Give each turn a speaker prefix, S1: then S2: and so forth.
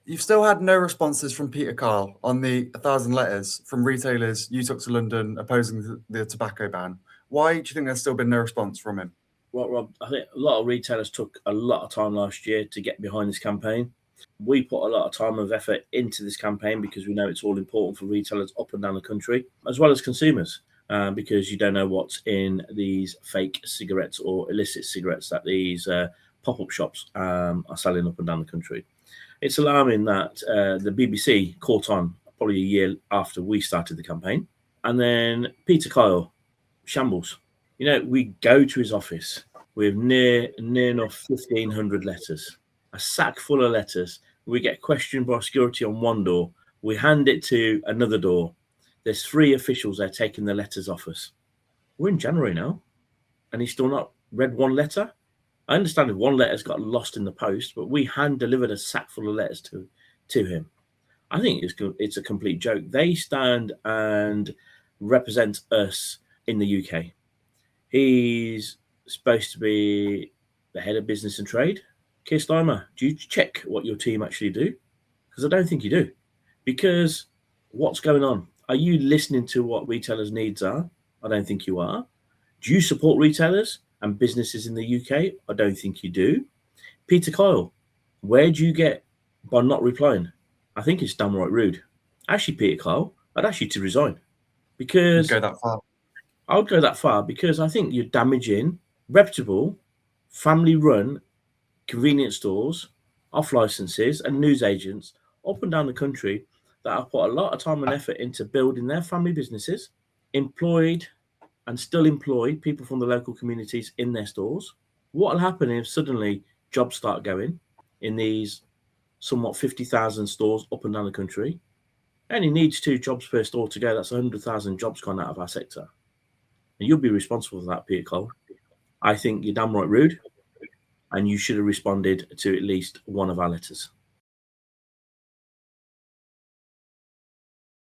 S1: You've still had no responses from Peter Kyle on the 1,000 letters from retailers you took to London opposing the tobacco ban. Why do you think there's still been no response from him?
S2: Well, Rob, I think a lot of retailers took a lot of time last year to get behind this campaign. We put a lot of time and effort into this campaign because we know it's all important for retailers up and down the country, as well as consumers, because you don't know what's in these fake cigarettes or illicit cigarettes that these pop-up shops are selling up and down the country. It's alarming that the BBC caught on probably a year after we started the campaign. And then Peter Kyle, shambles. You know, we go to his office with near enough 1,500 letters, a sack full of letters. We get questioned by security on one door. We hand it to another door. There's 3 officials there taking the letters off us. We're in January now, and he's still not read one letter. I understand if one letter's got lost in the post, but we hand-delivered a sack full of letters to him. I think it's a complete joke. They stand and represent us in the UK. He's supposed to be the head of business and trade. Keir Starmer, do you check what your team actually do? Because I don't think you do. Because what's going on? Are you listening to what retailers' needs are? I don't think you are. Do you support retailers and businesses in the UK? I don't think you do. Peter Kyle, where do you get by not replying? I think it's downright rude. Actually, Peter Kyle, I'd ask you to resign. Because
S1: Go that far.
S2: I would go that far because I think you're damaging reputable, family-run convenience stores, off licenses and news agents up and down the country that have put a lot of time and effort into building their family businesses, employed and still employ people from the local communities in their stores. What will happen if suddenly jobs start going in these somewhat 50,000 stores up and down the country? Only needs 2 jobs per store to go. That's 100,000 jobs gone out of our sector. And you'll be responsible for that, Peter Cole. I think you're damn right rude, and you should have responded to at least one of our letters.